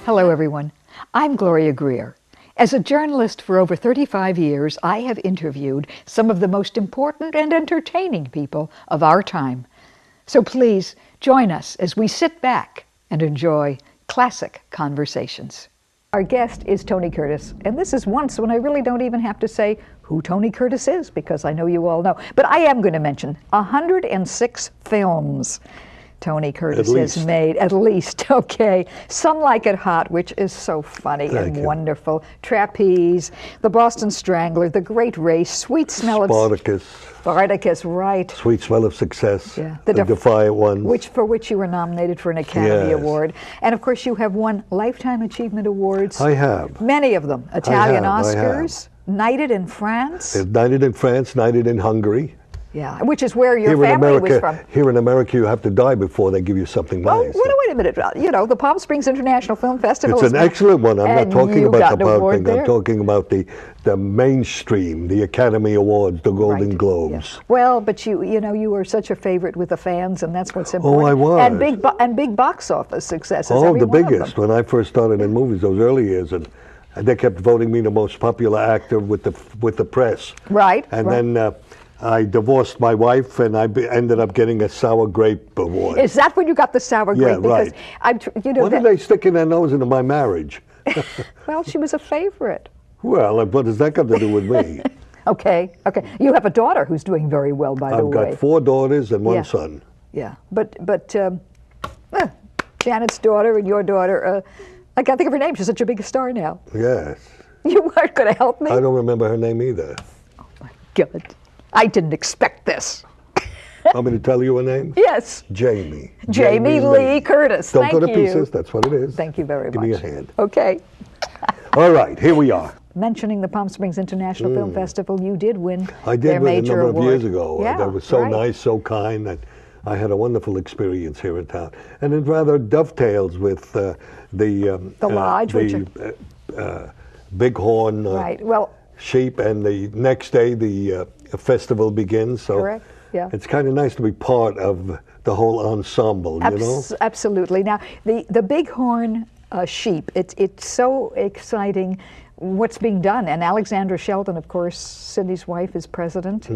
Hello, everyone. I'm Gloria Greer. As a journalist for over 35 years, I have interviewed some of the most important and entertaining people of our time. So please join us as we sit back and enjoy classic conversations. Our guest is Tony Curtis, and this is once when I really don't even have to say who Tony Curtis is, because I know you all know. But I am going to mention 106 films Tony Curtis has made, at least, okay. Some Like It Hot, which is so funny and wonderful. Trapeze, The Boston Strangler, The Great Race, Sweet Smell of... Spartacus, right. Sweet Smell of Success, yeah. The Defiant Ones. For which you were nominated for an Academy Award. And of course you have won Lifetime Achievement Awards. I have. Many of them. Italian Oscars, Knighted in France. Knighted in France, Knighted in Hungary. Yeah, which is where your family was from. Here in America, you have to die before they give you something nice. Oh, wait a minute. You know, the Palm Springs International Film Festival. It's an excellent one. I'm not talking about the Palm Springs. I'm talking about the mainstream, the Academy Awards, the Golden Globes. Yeah. Well, but you know, you were such a favorite with the fans, and that's what's important. Oh, I was. And big box office successes. Oh, the biggest. When I first started in movies, those early years, and they kept voting me the most popular actor with the press. Right. And then. I divorced my wife, and I ended up getting a Sour Grape Award. Is that when you got the Sour Grape? Yeah, right. What did they stick in their nose into my marriage? Well, she was a favorite. Well, what does that got to do with me? Okay. You have a daughter who's doing very well, by the way. I've got 4 daughters and 1 son. Yeah, but Janet's daughter and your daughter, I can't think of her name. She's such a big star now. Yes. You weren't going to help me? I don't remember her name either. Oh, my God. I didn't expect this. Want me to tell you her name? Yes. Jamie. Jamie Lee Curtis. Don't go to pieces. That's what it is. Thank you very much. Give me a hand. Okay. All right, here we are. Mentioning the Palm Springs International Film Festival, you did win I did their win major a number award. of years ago. Yeah, that was so nice, so kind, that I had a wonderful experience here in town. And it rather dovetails with the lodge, Bighorn sheep, and the next day the festival begins. So correct. Yeah. It's kind of nice to be part of the whole ensemble, you know? Absolutely. Now, the Bighorn sheep, it's so exciting what's being done. And Alexandra Sheldon, of course, Cindy's wife, is president.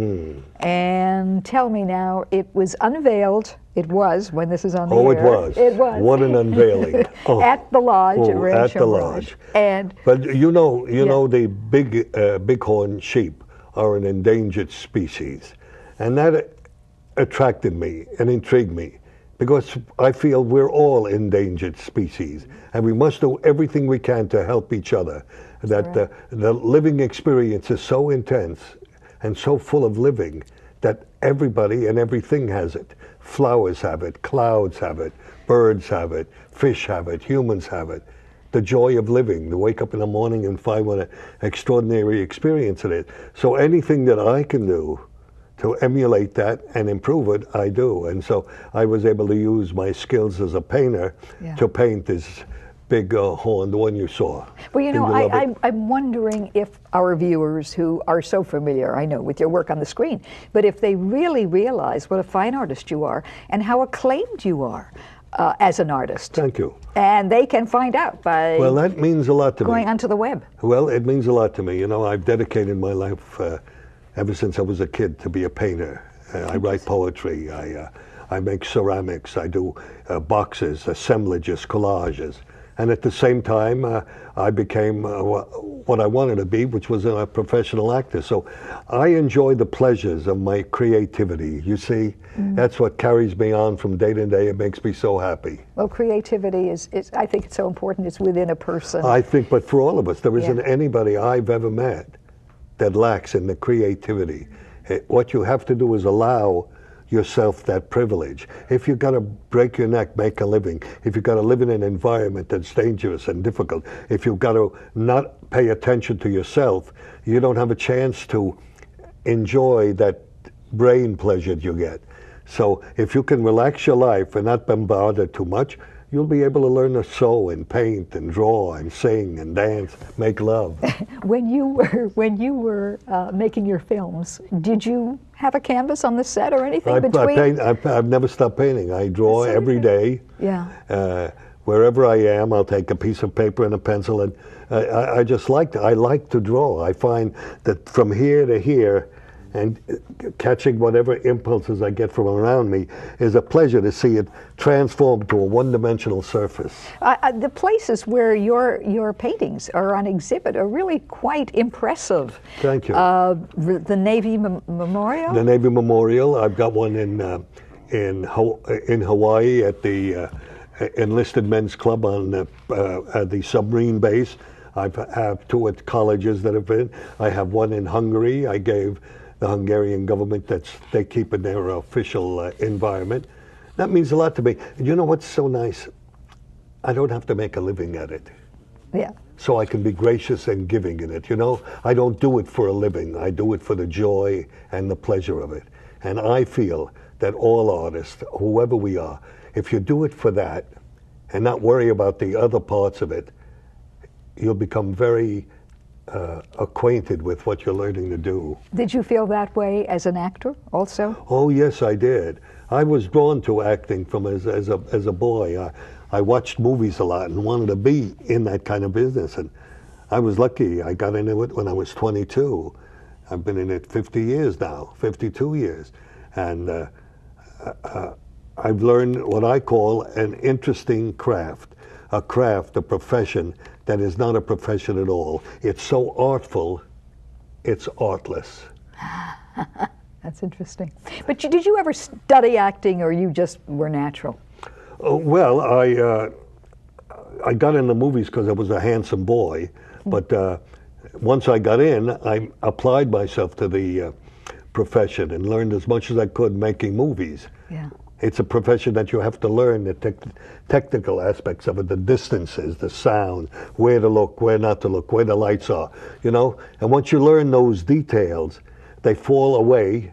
And tell me now, it was unveiled. It was, when this is on the air. Oh, it was. It was. What an unveiling. At the lodge at Rancho At the lodge. And but you know the bighorn sheep are an endangered species. And that attracted me and intrigued me, because I feel we're all endangered species, and we must do everything we can to help each other. That the living experience is so intense and so full of living that everybody and everything has it. Flowers have it, clouds have it, birds have it, fish have it, humans have it. The joy of living, to wake up in the morning and find what an extraordinary experience it is. So anything that I can do to emulate that and improve it, I do. And so I was able to use my skills as a painter to paint this big horn, the one you saw. Well, you know, I'm wondering if our viewers who are so familiar, I know, with your work on the screen, but if they really realize what a fine artist you are and how acclaimed you are as an artist. Thank you. And they can find out by well, that means a lot to going onto the web. Well, it means a lot to me. You know, I've dedicated my life ever since I was a kid to be a painter. I write poetry. I make ceramics. I do boxes, assemblages, collages. And at the same time, I became what I wanted to be, which was a professional actor. So I enjoy the pleasures of my creativity. You see, that's what carries me on from day to day. It makes me so happy. Well, creativity is I think it's so important. It's within a person. I think, but for all of us, there isn't anybody I've ever met that lacks in the creativity. What you have to do is allow yourself that privilege. If you've got to break your neck, make a living, if you've got to live in an environment that's dangerous and difficult, if you've got to not pay attention to yourself, you don't have a chance to enjoy that brain pleasure you get. So if you can relax your life and not bombard it too much, you'll be able to learn to sew and paint and draw and sing and dance, make love. When you were making your films, did you have a canvas on the set or anything between? I've never stopped painting. I draw every day. Yeah. wherever I am, I'll take a piece of paper and a pencil, and I just I like to draw. I find that from here to here, and catching whatever impulses I get from around me is a pleasure to see it transformed to a one-dimensional surface. The places where your paintings are on exhibit are really quite impressive. Thank you. The Navy Memorial? The Navy Memorial. I've got one in Hawaii at the Enlisted Men's Club on at the submarine base. I have two at colleges that have been. I have one in Hungary. I gave the Hungarian government they keep in their official environment. That means a lot to me. And you know what's so nice? I don't have to make a living at it. Yeah. So I can be gracious and giving in it. You know, I don't do it for a living. I do it for the joy and the pleasure of it. And I feel that all artists, whoever we are, if you do it for that and not worry about the other parts of it, you'll become very acquainted with what you're learning to do. Did you feel that way as an actor also? Oh yes, I did. I was drawn to acting from as a boy. I watched movies a lot and wanted to be in that kind of business, and I was lucky. I got into it when I was 22. I've been in it 50 years now, 52 years, and I've learned what I call an interesting craft, a profession that is not a profession at all. It's so artful, it's artless. That's interesting. But did you ever study acting, or you just were natural? Well, I got in the movies because I was a handsome boy, but once I got in, I applied myself to the profession and learned as much as I could making movies. Yeah. It's a profession that you have to learn the technical aspects of it, the distances, the sound, where to look, where not to look, where the lights are, you know? And once you learn those details, they fall away,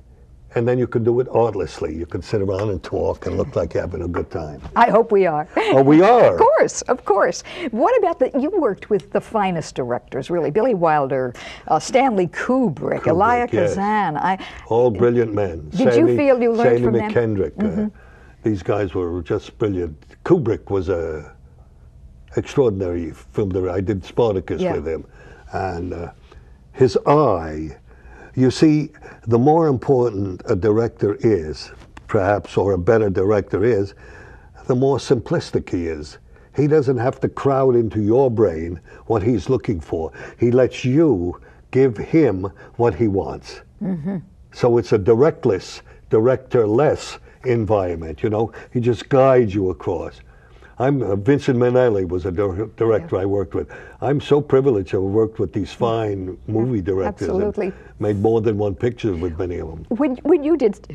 and then you can do it artlessly. You can sit around and talk and look like you're having a good time. I hope we are. Oh, we are. Of course, of course. What about you worked with the finest directors, really. Billy Wilder, Stanley Kubrick, Elia Kazan. Yes. All brilliant men. Did you feel you learned from them? McKendrick. Mm-hmm. These guys were just brilliant. Kubrick was a extraordinary film director. I did Spartacus with him. And his eye, you see, the more important a director is, perhaps, or a better director is, the more simplistic he is. He doesn't have to crowd into your brain what he's looking for. He lets you give him what he wants. Mm-hmm. So it's a directorless environment, you know. He just guides you across. Vincent Minnelli was a director I worked with. I'm so privileged to have worked with these fine movie directors. Absolutely. And made more than one picture with many of them. When you did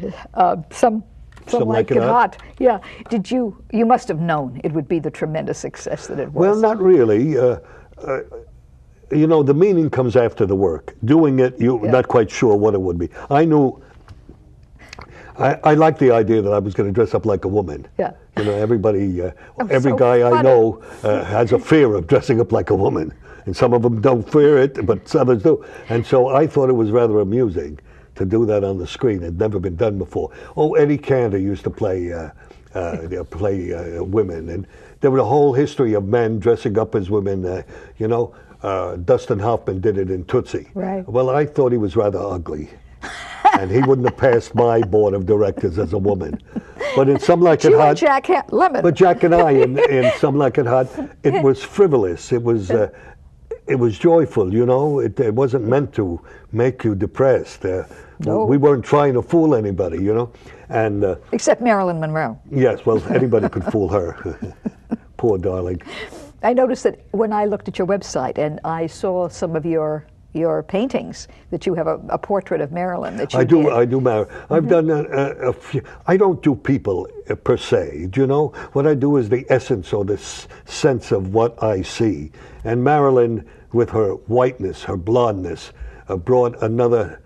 Some Like It Hot, yeah, you must have known it would be the tremendous success that it was. Well, not really. You know, the meaning comes after the work. Doing it, you're not quite sure what it would be. I knew. I liked the idea that I was going to dress up like a woman. Yeah. You know, everybody, every guy I know has a fear of dressing up like a woman. And some of them don't fear it, but others do. And so I thought it was rather amusing to do that on the screen. It had never been done before. Oh, Eddie Cantor used to play women. And there was a whole history of men dressing up as women. You know, Dustin Hoffman did it in Tootsie. Right. Well, I thought he was rather ugly. And he wouldn't have passed my board of directors as a woman. But in Some Like It Hot, Jack Lemmon. But Jack and I, in Some Like It Hot, it was frivolous. It was joyful. You know, it wasn't meant to make you depressed. No. We weren't trying to fool anybody. You know, and except Marilyn Monroe. Yes, well, anybody could fool her. Poor darling. I noticed that when I looked at your website and I saw some of your paintings, that you have a portrait of Marilyn that you did. I do Marilyn. Mm-hmm. I've done a few. I don't do people per se. Do you know? What I do is the essence or the sense of what I see. And Marilyn, with her whiteness, her blondness, brought another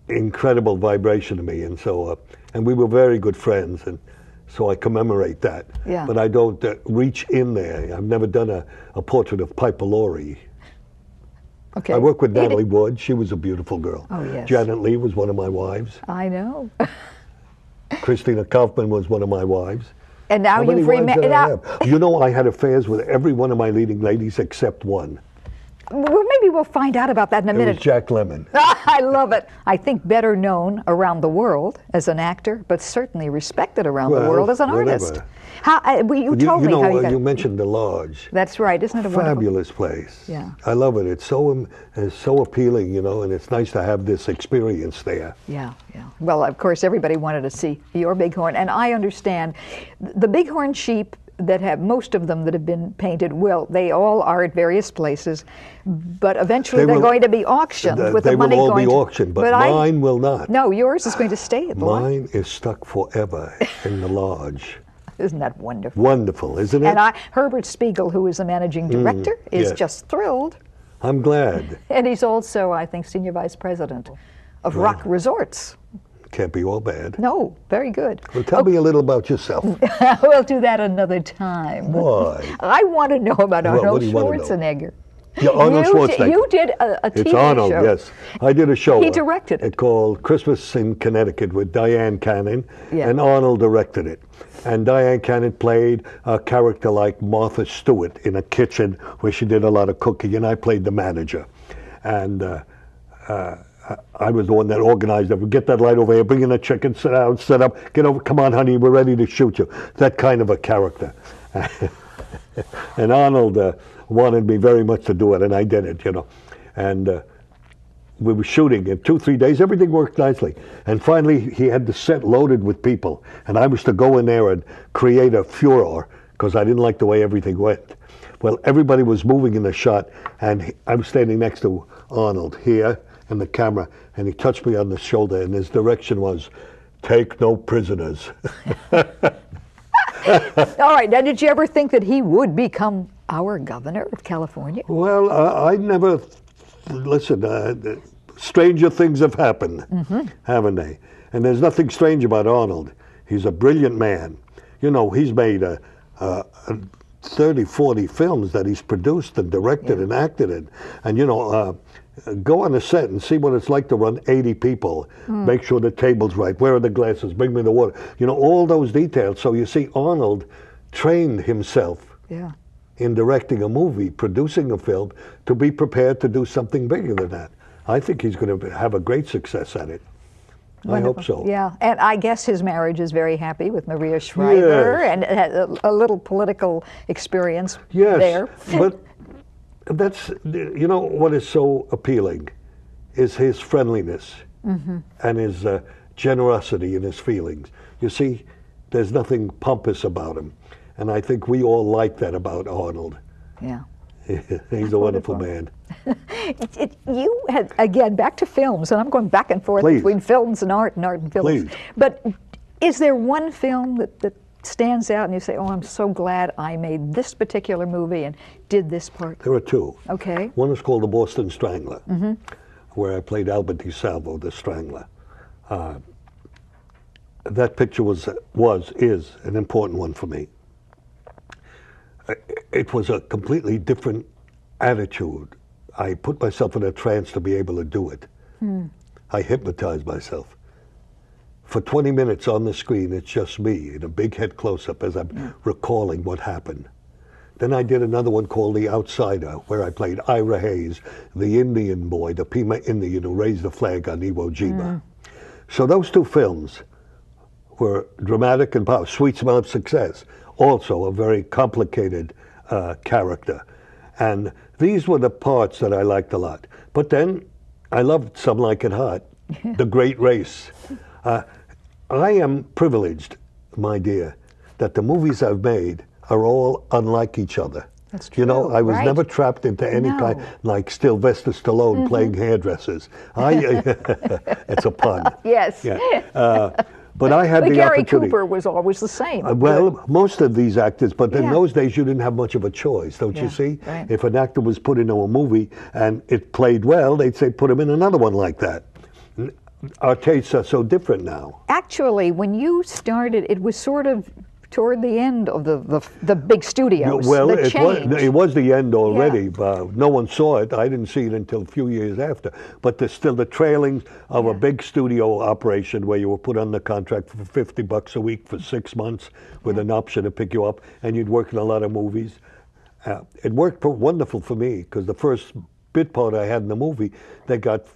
incredible vibration to me. And so, and we were very good friends. And so I commemorate that. Yeah. But I don't reach in there. I've never done a portrait of Piper Laurie. Okay. I worked with Natalie Wood. She was a beautiful girl. Oh, yes. Janet Leigh was one of my wives. I know. Christina Kaufman was one of my wives. And now How many you've wives did I remembered. have? You know, I had affairs with every one of my leading ladies except one. Well, maybe we'll find out about that in a It minute. was Jack Lemmon. I love it. I think better known around the world as an actor, but certainly respected around the world as an artist. whatever. You told me how you got. You mentioned the Lodge. That's right, isn't it a wonderful? Fabulous place. Yeah. I love it. It's so appealing, you know, and it's nice to have this experience there. Yeah, yeah. Well, of course, everybody wanted to see your bighorn, and I understand the bighorn sheep that have, most of them that have been painted, they all are at various places, but eventually they're going to be auctioned with the money going. They will all going be to, auctioned, but mine will not. No, yours is going to stay at the Lodge. Mine is stuck forever in the Lodge. Isn't that wonderful? Wonderful, isn't it? And Herbert Spiegel, who is the managing director, is yes. just thrilled. I'm glad. And he's also, I think, senior vice president of Rock Resorts. Can't be all bad. No, very good. Well, tell me a little about yourself. We'll do that another time. Why? I want to know about Arnold what do you want to know? Schwarzenegger. Yeah, Arnold Schwarzenegger. You did a TV It's Arnold, show. yes. I did a show. He directed it. Called Christmas in Connecticut with Diane Cannon, Yeah. and Arnold directed it. And Diane Cannon played a character like Martha Stewart in a kitchen where she did a lot of cooking, and I played the manager. And I was the one that organized it. Get that light over here, bring in a chicken, sit down, set up, get over, come on, honey, we're ready to shoot you. That kind of a character. And Arnold wanted me very much to do it, and I did it, you know. And we were shooting in 2-3 days, everything worked nicely. And finally, he had the set loaded with people, and I was to go in there and create a furor, because I didn't like the way everything went. Well, everybody was moving in the shot, and I was standing next to Arnold here, and the camera, and he touched me on the shoulder, and his direction was, "Take no prisoners." All right. Now, did you ever think that he would become our governor of California? Well, I never, listen, stranger things have happened, haven't they? And there's nothing strange about Arnold. He's a brilliant man. You know, he's made 30, 40 films that he's produced and directed and acted in. And, you know, go on a set and see what it's like to run 80 people. Make sure the table's right. Where are the glasses? Bring me the water. You know, all those details. So you see, Arnold trained himself in directing a movie, producing a film, to be prepared to do something bigger than that. I think he's going to have a great success at it. Wonderful. I hope so. Yeah, and I guess his marriage is very happy with Maria Shriver, and has a little political experience there. But that's, you know, what is so appealing is his friendliness and his generosity in his feelings. You see, there's nothing pompous about him. And I think we all like that about Arnold. Yeah. He's a wonderful man. You had, again, back to films, and I'm going back and forth between films and art and films. Please. But is there one film that stands out and you say, oh, I'm so glad I made this particular movie and did this part? There are two. Okay. One is called The Boston Strangler, where I played Albert DeSalvo, the Strangler. That picture is an important one for me. It was a completely different attitude. I put myself in a trance to be able to do it. I hypnotized myself. For 20 minutes on the screen, it's just me in a big head close-up as I'm recalling what happened. Then I did another one called The Outsider, where I played Ira Hayes, the Indian boy, the Pima Indian who raised the flag on Iwo Jima. So those two films were dramatic and powerful. Sweet Smell of Success, also a very complicated character. And these were the parts that I liked a lot. But then I loved Some Like It Hot, The Great Race. I am privileged, my dear, that the movies I've made are all unlike each other. That's true. You know, I was never trapped into any kind, like Sylvester Stallone playing hairdressers. It's a pun. Yes. Yeah. But I had the Gary opportunity. Cooper was always the same. Well, most of these actors, but in those days you didn't have much of a choice, don't you see? Right. If an actor was put into a movie and it played well, they'd say put him in another one like that. Our tastes are so different now. Actually, when you started, it was sort of toward the end of the big studios. Well, the change. it was the end already. Yeah. But no one saw it. I didn't see it until a few years after. But there's still the trailing of a big studio operation where you were put on the contract for $50 a week for 6 months with an option to pick you up, and you'd work in a lot of movies. It worked wonderful for me because the first bit part I had in the movie, they got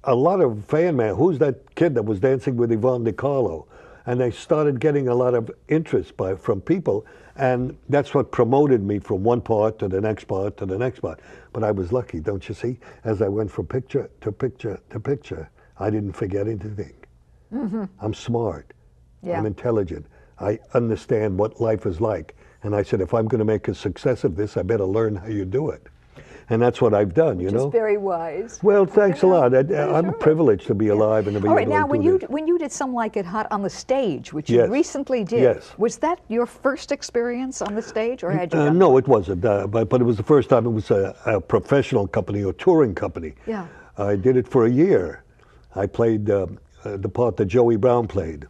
a lot of fan mail. Who's that kid that was dancing with Yvonne DiCarlo? And they started getting a lot of interest from people, and that's what promoted me from one part to the next part to the next part. But I was lucky, don't you see? As I went from picture to picture to picture, I didn't forget anything. Mm-hmm. I'm smart. Yeah. I'm intelligent. I understand what life is like. And I said, if I'm going to make a success of this, I better learn how you do it. And that's what I've done, you know. Which is very wise. Well, thanks a lot. I'm privileged to be alive and to be able to do this. All right, now when you did Some Like It Hot on the stage, which you recently did, was that your first experience on the stage, or had you done No, it wasn't. But it was the first time it was a professional company or touring company. Yeah. I did it for a year. I played the part that Joey Brown played.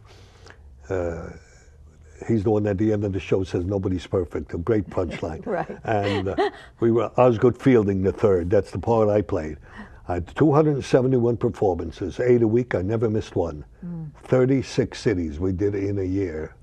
He's the one at the end of the show says nobody's perfect, a great punchline. Right. And we were Osgood Fielding the third. That's the part I played. I had 271 performances, 8 a week. I never missed one. 36 cities we did in a year.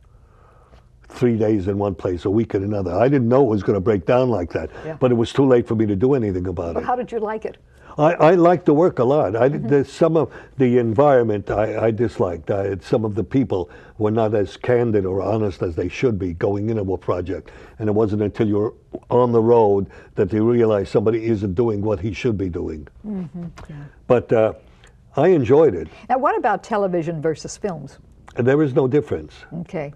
3 days in one place, a week in another. I didn't know it was going to break down like that, but it was too late for me to do anything about it. How did you like it? I liked the work a lot. There's some of the environment I disliked. Some of the people were not as candid or honest as they should be going into a project. And it wasn't until you're on the road that they realize somebody isn't doing what he should be doing. Mm-hmm. Yeah. But I enjoyed it. Now, what about television versus films? There is no difference. Okay.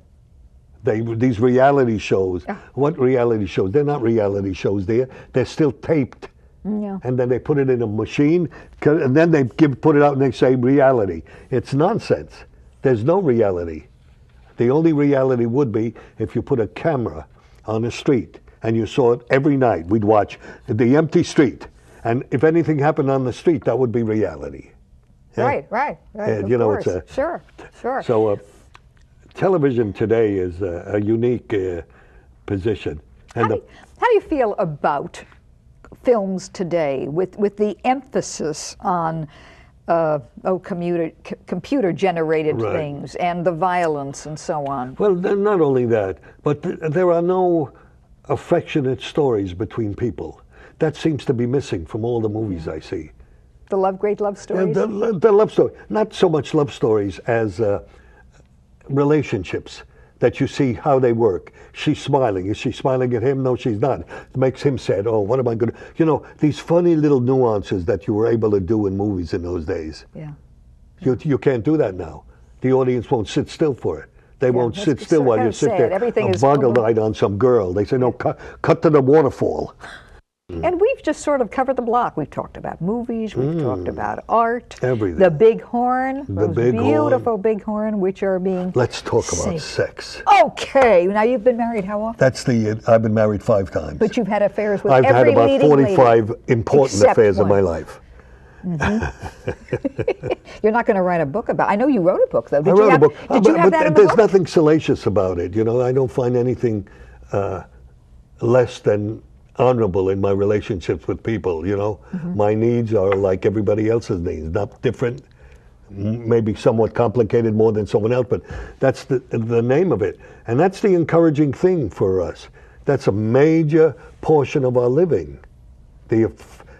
These reality shows, what reality shows? They're not reality shows. They're still taped. Yeah. And then they put it in a machine, and then they put it out and they say reality. It's nonsense. There's no reality. The only reality would be if you put a camera on a street and you saw it every night. We'd watch the empty street. And if anything happened on the street, that would be reality. Yeah? Right. You know, it's sure. So television today is a unique position. And how do you feel about films today with the emphasis on computer-generated things and the violence and so on? Well, not only that, but there are no affectionate stories between people. That seems to be missing from all the movies I see. The great love stories? The love story. Not so much love stories as relationships that you see how they work. She's smiling. Is she smiling at him? No, she's not. It makes him sad. Oh, what am I going to... You know, these funny little nuances that you were able to do in movies in those days. Yeah. You can't do that now. The audience won't sit still for it. They won't sit still while you sit there boggle-eyed on some girl. They say, no, cut to the waterfall. And we've just sort of covered the block. We've talked about movies, we've talked about art, everything. The big horn, those beautiful big horn, which are being Let's talk about sex. Okay, now you've been married how often? I've been married 5 times. But you've had affairs with every leading lady. I've had about 45 important affairs in my life. Mm-hmm. You're not going to write a book about. I know you wrote a book though. I wrote a book. Did you have that in the There's book? nothing salacious about it. You know, I don't find anything less than honorable in my relationships with people. You know, my needs are like everybody else's needs, not different. Maybe somewhat complicated more than someone else, but that's the name of it, and that's the encouraging thing for us. That's a major portion of our living. The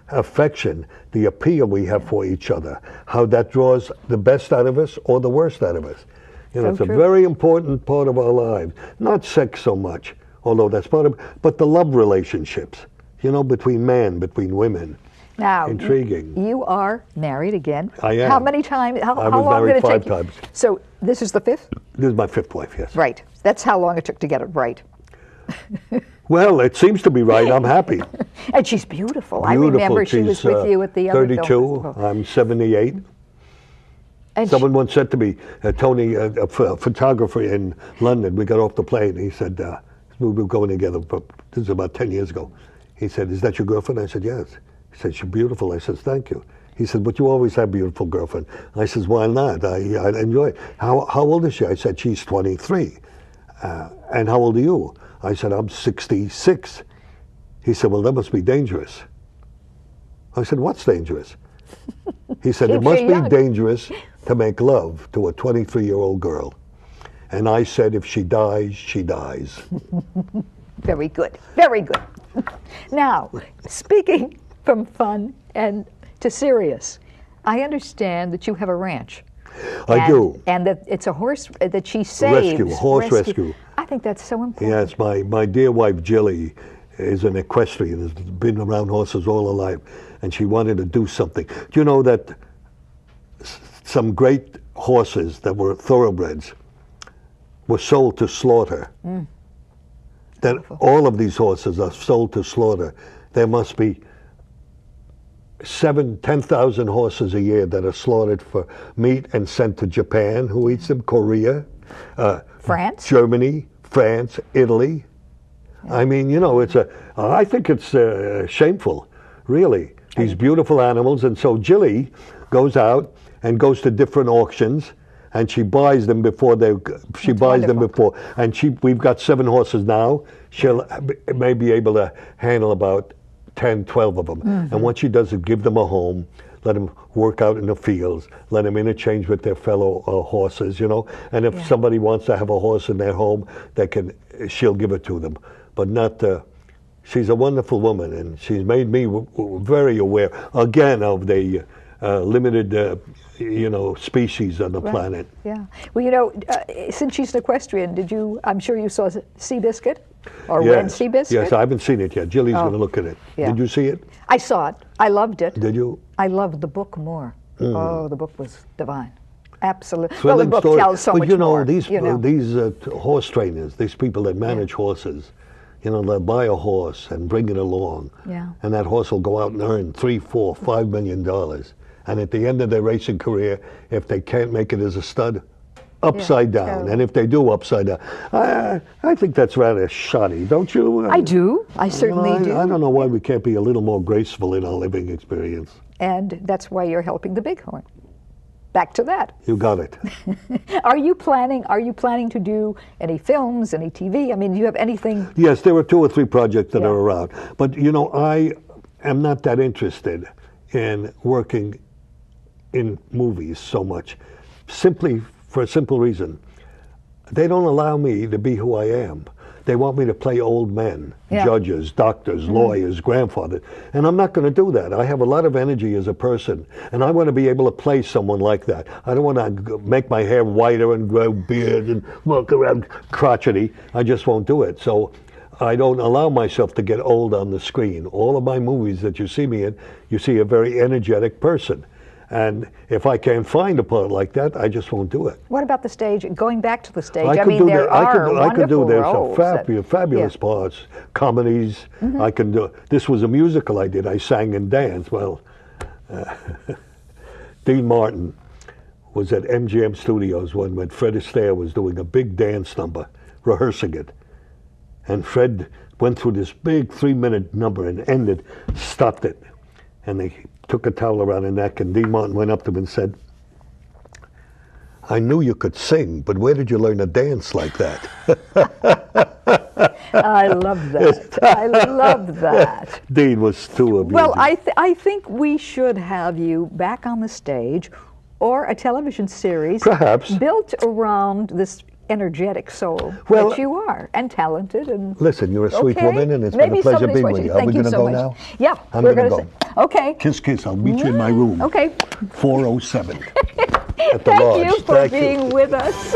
affection, the appeal we have for each other, how that draws the best out of us or the worst out of us. You know, it's a very important part of our lives. Not sex so much, although that's part of, but the love relationships, you know, between men, between women. Now, intriguing. You are married again. I am. How many times? How I was long married did it take 5 times. So this is the 5th? This is my 5th wife, yes. Right. That's how long it took to get it right. Well, it seems to be right. I'm happy. And she's beautiful. I remember she was with you at the other 32. film festival. I'm 78. And someone once said to me, Tony, a photographer in London, we got off the plane. He said, we were going together, but this is about 10 years ago. He said, is that your girlfriend? I said, yes. He said, she's beautiful. I said, thank you. He said, but you always have beautiful girlfriend. I said, why not? I enjoy it. How old is she? I said, she's 23. And how old are you? I said, I'm 66. He said, well, that must be dangerous. I said, what's dangerous? He said, it must be dangerous to make love to a 23-year-old girl. And I said, if she dies, she dies. Very good, very good. Now, speaking from fun and to serious, I understand that you have a ranch. I do. And that it's a horse that she saves. Horse rescue. I think that's so important. Yes, my dear wife, Jilly, is an equestrian, has been around horses all her life, and she wanted to do something. Do you know that some great horses that were thoroughbreds were sold to slaughter? That all of these horses are sold to slaughter. There must be 10,000 horses a year that are slaughtered for meat and sent to Japan, who eats them, Korea, France, Germany, France, Italy. Yeah. I mean, you know, I think it's shameful, really. These beautiful animals, and so Jilly goes out and goes to different auctions, and she buys them before and we've got 7 horses now. She'll may be able to handle about 10, 12 of them. And what she does is give them a home, let them work out in the fields, let them interchange with their fellow horses, you know. And if somebody wants to have a horse in their home, she'll give it to them. But not, she's a wonderful woman, and she's made me very aware, again, of the limited, species on the planet. Yeah. Well, you know, since she's an equestrian, I'm sure you saw Seabiscuit? Or Red Seabiscuit? Yes, I haven't seen it yet. Jilly's going to look at it. Yeah. Did you see it? I saw it. I loved it. Did you? I loved the book more. Oh, the book was divine. Absolutely. Well, the book tells so much more. These horse trainers, these people that manage horses, they'll buy a horse and bring it along. Yeah. And that horse will go out and earn $3, $4, $5 million. And at the end of their racing career, if they can't make it as a stud, upside down. Terrible. And if they do upside down, I think that's rather shoddy, don't you? I do. I certainly do. I don't know why we can't be a little more graceful in our living experience. And that's why you're helping the Bighorn. Back to that. You got it. Are you planning to do any films, any TV? I mean, do you have anything? Yes, there are 2 or 3 projects that are around. But, I am not that interested in working in movies so much. Simply for a simple reason. They don't allow me to be who I am. They want me to play old men, judges, doctors, lawyers, grandfathers. And I'm not going to do that. I have a lot of energy as a person, and I want to be able to play someone like that. I don't want to make my hair whiter and grow beard and walk around crotchety. I just won't do it. So I don't allow myself to get old on the screen. All of my movies that you see me in, you see a very energetic person. And if I can't find a part like that, I just won't do it. What about the stage? Going back to the stage, I could do there's fabulous parts, comedies. I can do. This was a musical I did. I sang and danced. Well, Dean Martin was at MGM Studios when Fred Astaire was doing a big dance number, rehearsing it, and Fred went through this big 3-minute number and stopped it, and they took a towel around her neck, and Dean Martin went up to him and said, I knew you could sing, but where did you learn to dance like that? I love that. I love that. Dean was too amusing. Well, I think we should have you back on the stage, or a television series perhaps built around this energetic soul that you are, and talented. And listen, you're a sweet woman, and it's been a pleasure being with you. Are we going to go now? Yeah, we're going to go. Okay. Kiss, kiss. I'll meet you in my room. Okay. 407 at the lodge. Thank you for being with us.